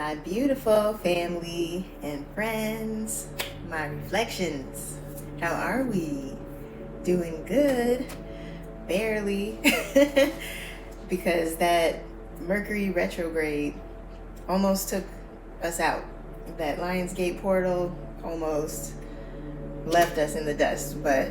My beautiful family and friends, my reflections. How are we? Doing good? Barely. Because that Mercury Retrograde almost took us out. That Lionsgate portal almost left us in the dust, but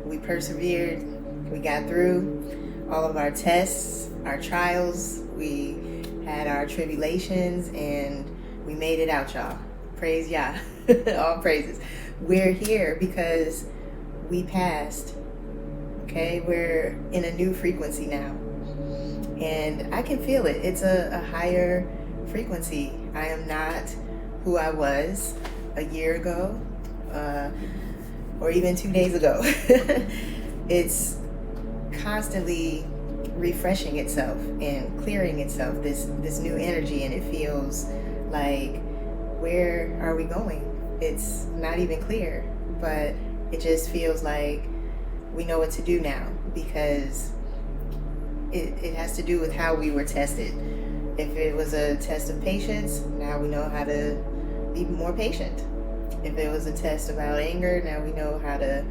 we persevered. We got through all of our tests, our trials. We had our tribulations, and we made it out, y'all. Praise Yah. All praises. We're here because we passed. Okay, we're in a new frequency now, and I can feel it. It's a higher frequency. I am not who I was a year ago, or even 2 days ago. It's constantly refreshing itself and clearing itself, this new energy, and it feels like, where are we going? It's not even clear, but it just feels like we know what to do now, because it has to do with how we were tested. If it was a test of patience, now we know how to be more patient. If it was a test about anger, now we know how to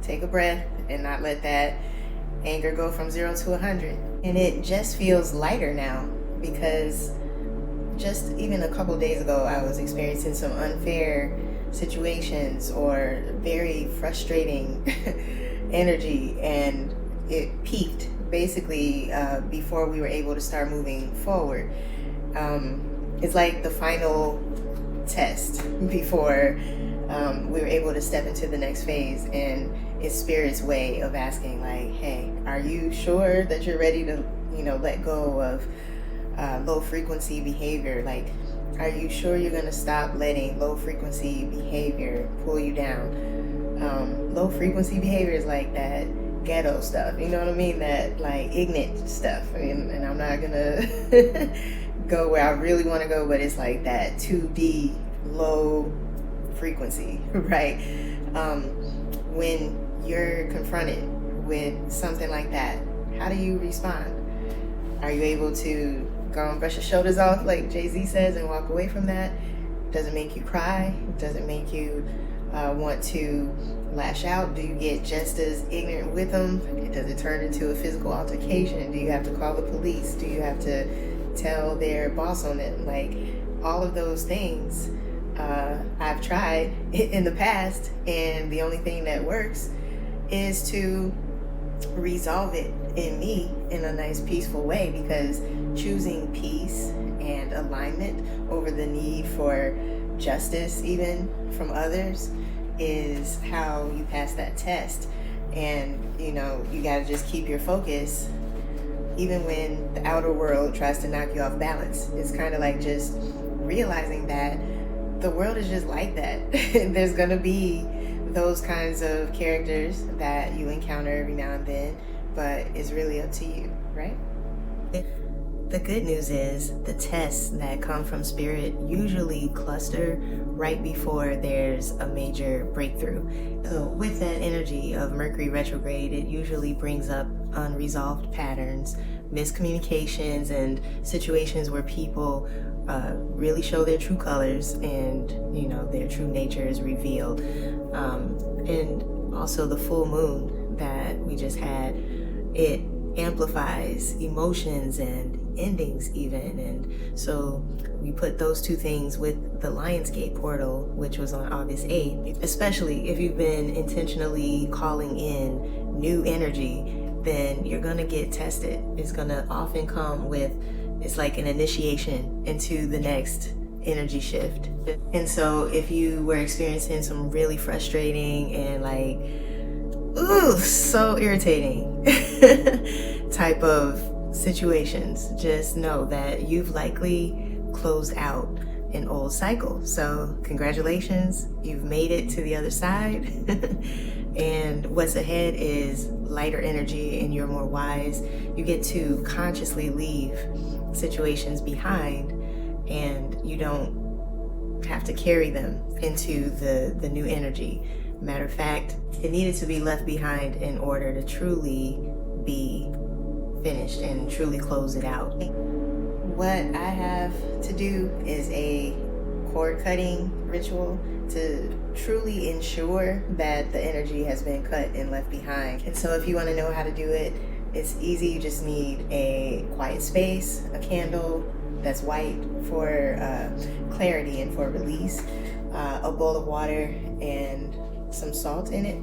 take a breath and not let that anger go from 0 to 100. And it just feels lighter now, because just even a couple days ago I was experiencing some unfair situations or very frustrating energy, and it peaked basically before we were able to start moving forward. It's like the final test before we were able to step into the next phase, and it's Spirit's way of asking, like, hey, are you sure that you're ready to, let go of low frequency behavior? Like, are you sure you're going to stop letting low frequency behavior pull you down? Low frequency behavior is like that ghetto stuff, you know what I mean? That like ignorant stuff. And I'm not gonna go where I really want to go, but it's like that 2D low frequency, right? When you're confronted with something like that, how do you respond? Are you able to go and brush your shoulders off, like Jay-Z says, and walk away from that? Does it make you cry? Does it make you want to lash out? Do you get just as ignorant with them? Does it turn into a physical altercation? Do you have to call the police? Do you have to tell their boss on them? Like, all of those things I've tried in the past, and the only thing that works is to resolve it in me in a nice, peaceful way, because choosing peace and alignment over the need for justice, even from others, is how you pass that test. And you got to just keep your focus even when the outer world tries to knock you off balance. It's kind of like just realizing that the world is just like that. There's gonna be those kinds of characters that you encounter every now and then, but it's really up to you, right? The good news is the tests that come from Spirit usually cluster right before there's a major breakthrough. So with that energy of Mercury retrograde, it usually brings up unresolved patterns, miscommunications, and situations where people really show their true colors, and their true nature is revealed. And also the full moon that we just had, it amplifies emotions and endings even. And so we put those two things with the Lionsgate portal, which was on August 8th. Especially if you've been intentionally calling in new energy, then you're gonna get tested. It's gonna often come with, it's like an initiation into the next energy shift. And so if you were experiencing some really frustrating and like, so irritating type of situations, just know that you've likely closed out an old cycle. So congratulations, you've made it to the other side. And what's ahead is lighter energy, and you're more wise. You get to consciously leave situations behind, and you don't have to carry them into the new energy. Matter of fact, it needed to be left behind in order to truly be finished and truly close it out. what I have to do is a cord cutting ritual to truly ensure that the energy has been cut and left behind. And so if you want to know how to do it, it's easy. You just need a quiet space, a candle that's white for clarity and for release, a bowl of water and some salt in it.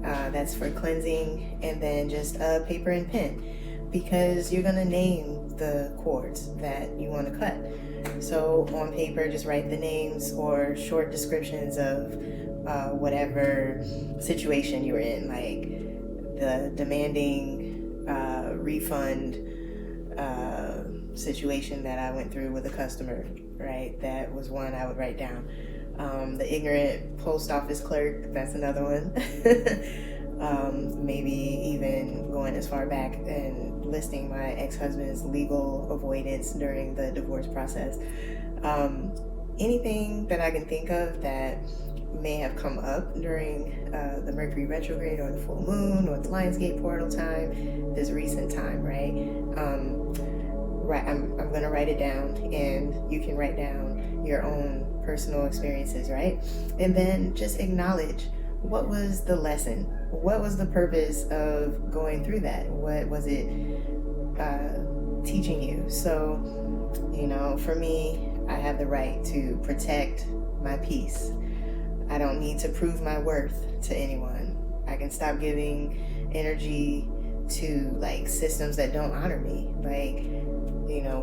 That's for cleansing, and then just a paper and pen, because you're gonna name the cords that you want to cut. So on paper, just write the names or short descriptions of whatever situation you're in, like the demanding refund situation that I went through with a customer, right? That was one I would write down. The ignorant post office clerk, that's another one. Maybe even going as far back and listing my ex-husband's legal avoidance during the divorce process. Anything that I can think of that may have come up during the Mercury Retrograde or the full moon or the Lionsgate portal time, this recent time, right? I'm going to write it down, and you can write down your own personal experiences, right? And then just acknowledge, what was the lesson? What was the purpose of going through that? What was it teaching you? So, for me, I have the right to protect my peace. I don't need to prove my worth to anyone. I can stop giving energy to like systems that don't honor me. Like,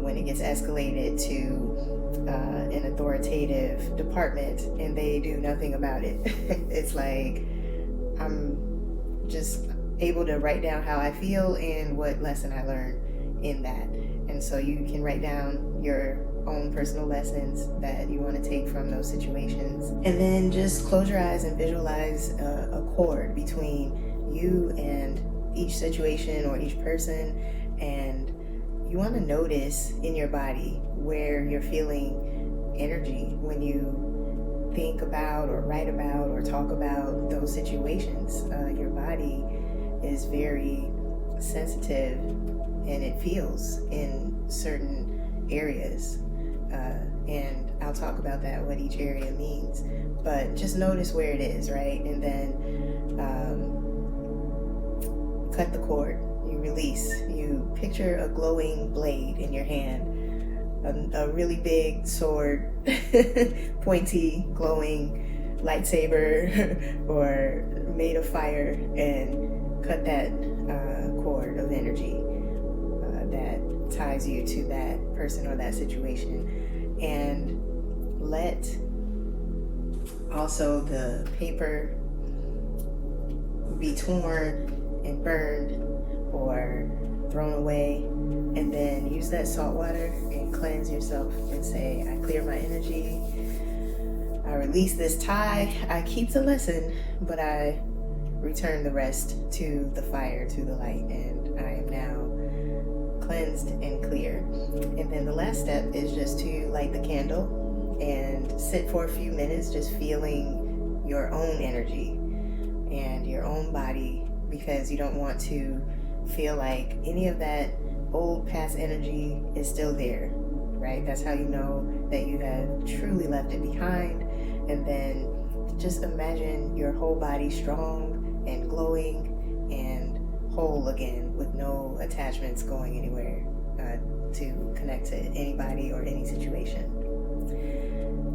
when it gets escalated to an authoritative department and they do nothing about it. It's like I'm just able to write down how I feel and what lesson I learned in that. And so you can write down your own personal lessons that you want to take from those situations. And then just close your eyes and visualize a cord between you and each situation or each person. And you want to notice in your body where you're feeling energy when you think about or write about or talk about those situations. Your body is very sensitive and it feels in certain areas. And I'll talk about that, what each area means. But just notice where it is, right? And then cut the cord. You release. You picture a glowing blade in your hand, a really big sword, pointy, glowing lightsaber, or made of fire, and cut that cord of energy that ties you to that person or that situation. And let also the paper be torn and burned or thrown away, and then use that salt water and cleanse yourself and say, I clear my energy, I release this tie, I keep the lesson, but I return the rest to the fire, to the light, and I am now cleansed and clear. And then the last step is just to light the candle and sit for a few minutes just feeling your own energy and your own body, because you don't want to feel like any of that old past energy is still there, right? That's how you know that you have truly left it behind. And then just imagine your whole body strong and glowing and whole again, with no attachments going anywhere to connect to anybody or any situation.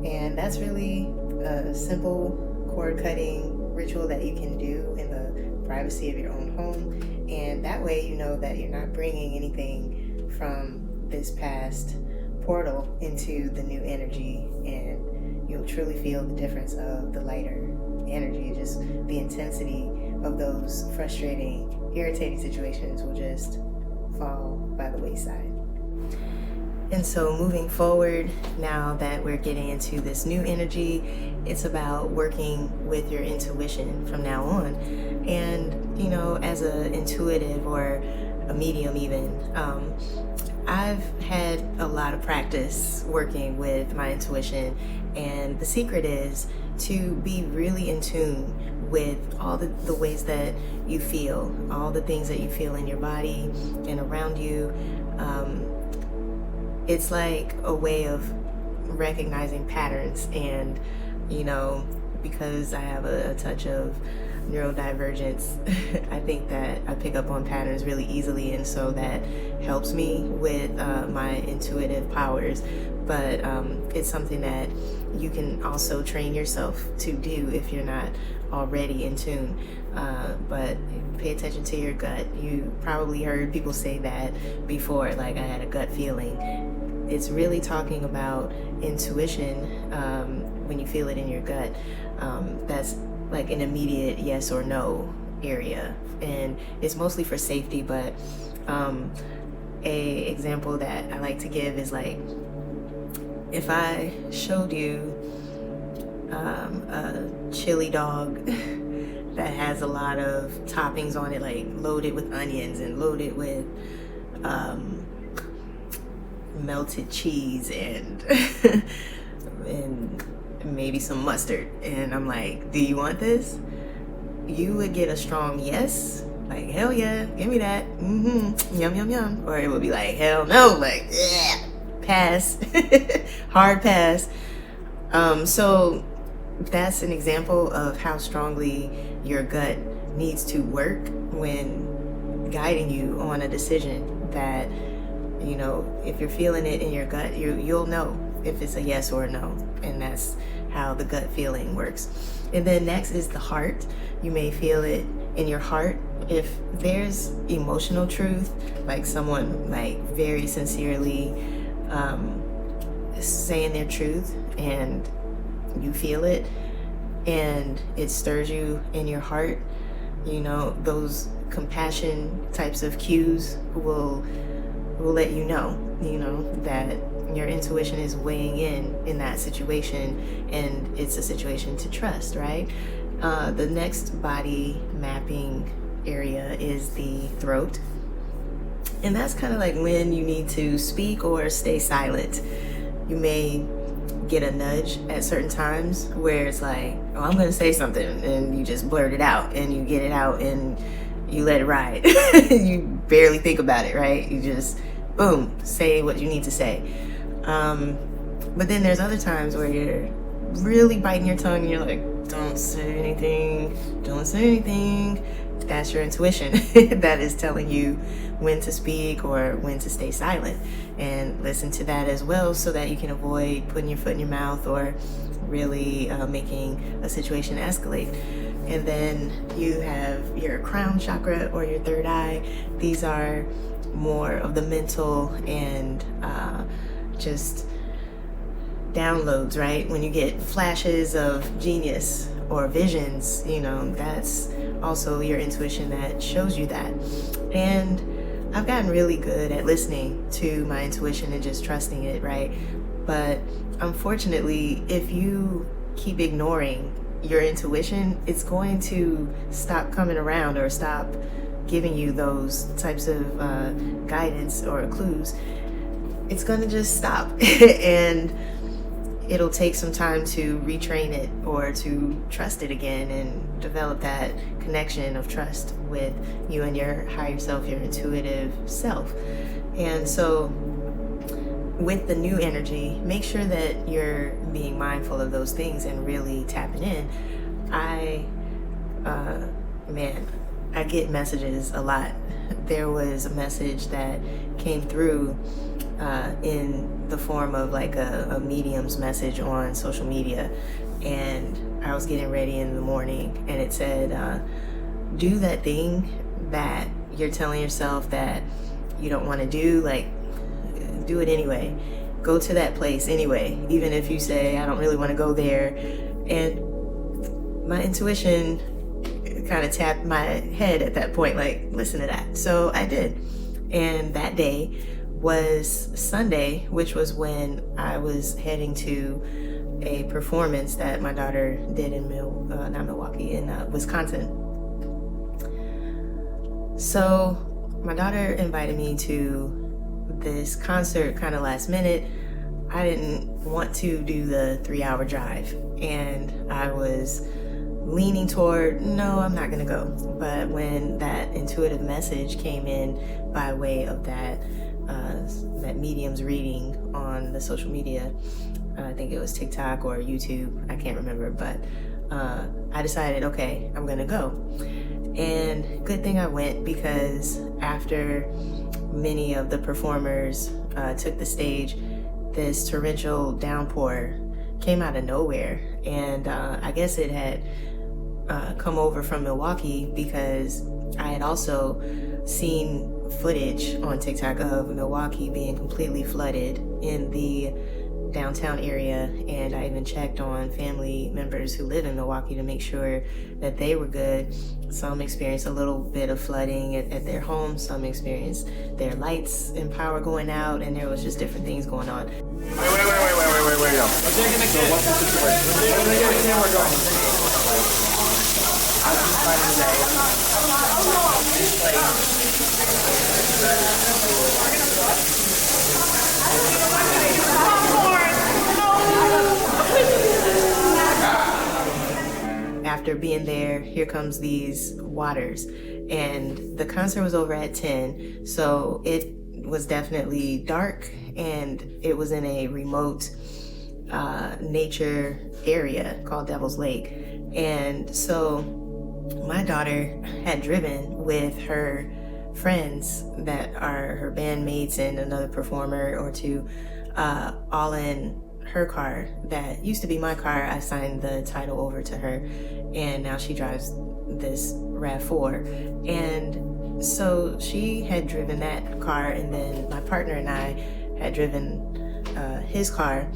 And that's really a simple cord cutting ritual that you can do in the privacy of your own home. And that way you know that you're not bringing anything from this past portal into the new energy, and you'll truly feel the difference of the lighter energy. Just the intensity of those frustrating, irritating situations will just fall by the wayside. And so moving forward, now that we're getting into this new energy, it's about working with your intuition from now on. And, as an intuitive or a medium even, I've had a lot of practice working with my intuition. And the secret is to be really in tune with all the ways that you feel, all the things that you feel in your body and around you. it's like a way of recognizing patterns. And because I have a touch of neurodivergence, I think that I pick up on patterns really easily, and so that helps me with my intuitive powers. But it's something that you can also train yourself to do if you're not already in tune. But pay attention to your gut. You probably heard people say that before, like, I had a gut feeling. It's really talking about intuition. When you feel it in your gut, that's like an immediate yes or no area, and it's mostly for safety. But a example that I like to give is, like, if I showed you a chili dog that has a lot of toppings on it, like loaded with onions and loaded with melted cheese and and maybe some mustard, and I'm like, do you want this? You would get a strong yes, like, hell yeah, give me that, yum yum yum. Or it would be like, hell no, like, yeah, pass. Hard pass. So that's an example of how strongly your gut needs to work when guiding you on a decision. That, if you're feeling it in your gut, you'll know if it's a yes or a no. And that's how the gut feeling works. And then next is the heart. You may feel it in your heart. If there's emotional truth, like someone like very sincerely saying their truth, and you feel it and it stirs you in your heart, those compassion types of cues will let you know that your intuition is weighing in that situation, and it's a situation to trust, right? The next body mapping area is the throat, and that's kind of like when you need to speak or stay silent. You may get a nudge at certain times where it's like, oh, I'm gonna say something, and you just blurt it out, and you get it out, and you let it ride. You barely think about it, right? You just boom, say what you need to say. But then there's other times where you're really biting your tongue and you're like, don't say anything. That's your intuition that is telling you when to speak or when to stay silent. And listen to that as well, so that you can avoid putting your foot in your mouth or really making a situation escalate. And then you have your crown chakra or your third eye. These are more of the mental and just downloads, right? When you get flashes of genius or visions, that's also your intuition that shows you that. And I've gotten really good at listening to my intuition and just trusting it, right? But unfortunately, if you keep ignoring your intuition, it's going to stop coming around or stop giving you those types of guidance or clues. It's going to just stop. And it'll take some time to retrain it or to trust it again and develop that connection of trust with you and your higher self, your intuitive self. And so with the new energy, make sure that you're being mindful of those things and really tapping in. I get messages a lot. There was a message that came through in the form of like a medium's message on social media, and I was getting ready in the morning, and it said, do that thing that you're telling yourself that you don't want to do, like, do it anyway. Go to that place anyway, even if you say, I don't really want to go there. And my intuition kind of tapped my head at that point, like, listen to that. So I did. And that day was Sunday, which was when I was heading to a performance that my daughter did in Wisconsin. So my daughter invited me to this concert kind of last minute. I didn't want to do the 3-hour drive, and I was leaning toward, no, I'm not gonna go. But when that intuitive message came in by way of that that medium's reading on the social media. I think it was TikTok or YouTube, I can't remember, but I decided, okay, I'm gonna go. And good thing I went, because after many of the performers took the stage, this torrential downpour came out of nowhere. And I guess it had come over from Milwaukee, because I had also seen footage on TikTok of Milwaukee being completely flooded in the downtown area, and I even checked on family members who live in Milwaukee to make sure that they were good. Some experienced a little bit of flooding at their homes, some experienced their lights and power going out, and there was just different things going on. Wait. Yo. So what's the situation? Where did the camera go? I'm just trying to say, After being there, here comes these waters, and the concert was over at 10, so it was definitely dark, and it was in a remote nature area called Devil's Lake. And so my daughter had driven with her friends that are her bandmates and another performer or two, all in her car that used to be my car. I signed the title over to her, and now she drives this RAV4. And so she had driven that car, and then my partner and I had driven his car.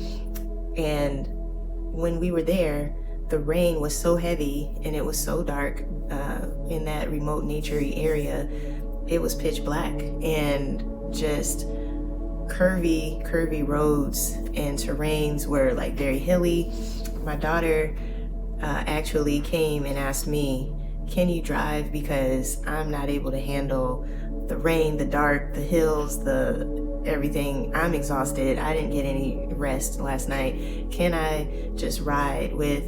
And when we were there, the rain was so heavy and it was so dark in that remote naturey area. It was pitch black, and just curvy roads and terrains were like very hilly. My daughter actually came and asked me, can you drive, because I'm not able to handle the rain, the dark, the hills, the everything. I'm exhausted. I didn't get any rest last night. Can I just ride with,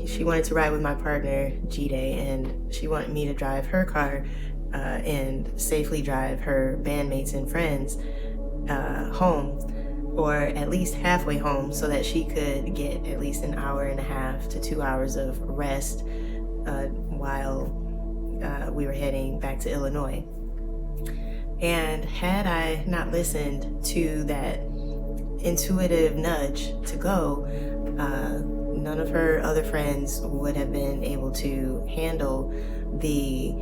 she wanted to ride with my partner G-Day, and she wanted me to drive her car and safely drive her bandmates and friends home, or at least halfway home, so that she could get at least an hour and a half to 2 hours of rest while we were heading back to Illinois. And had I not listened to that intuitive nudge to go, none of her other friends would have been able to handle the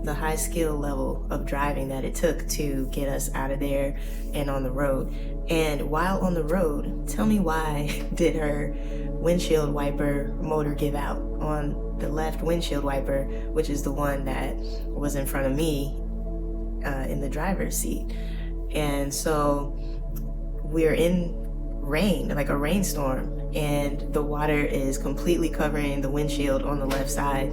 the high skill level of driving that it took to get us out of there and on the road. And while on the road, tell me, why did her windshield wiper motor give out on the left windshield wiper, which is the one that was in front of me in the driver's seat? And so we're in rain, like a rainstorm, and the water is completely covering the windshield on the left side,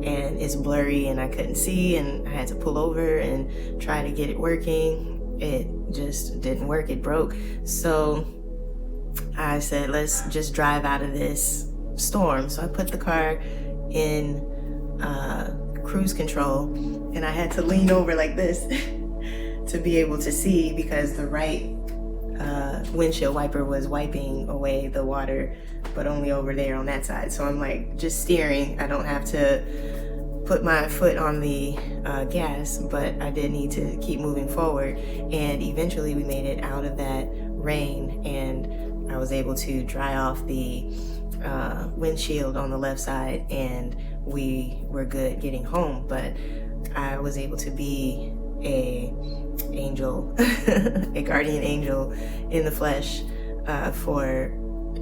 and it's blurry and I couldn't see, and I had to pull over and try to get it working. It just didn't work, it broke. So I said, let's just drive out of this storm. So I put the car in cruise control, and I had to lean over like this to be able to see, because the right windshield wiper was wiping away the water, but only over there on that side. So I'm like just steering. I don't have to put my foot on the gas, but I did need to keep moving forward. And eventually we made it out of that rain, and I was able to dry off the windshield on the left side, and we were good getting home. But I was able to be a angel, a guardian angel in the flesh, for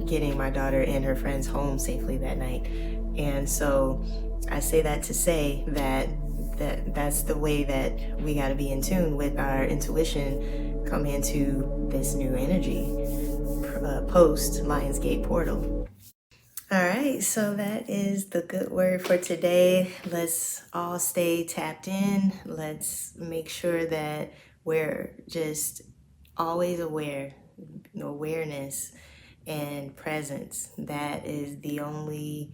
getting my daughter and her friends home safely that night. And so I say that to say that's the way that we got to be in tune with our intuition coming into this new energy, post-Lionsgate portal. All right, so that is the good word for today. Let's all stay tapped in. Let's make sure that we're just always aware, awareness and presence. That is the only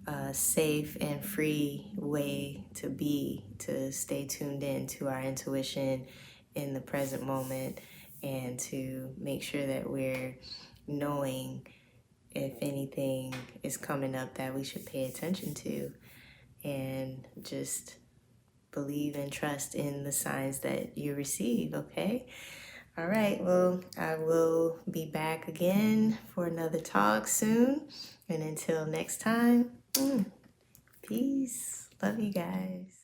a safe and free way to be, to stay tuned in to our intuition in the present moment, and to make sure that we're knowing if anything is coming up that we should pay attention to, and just believe and trust in the signs that you receive, okay? All right, well, I will be back again for another talk soon. And until next time, peace. Love you guys.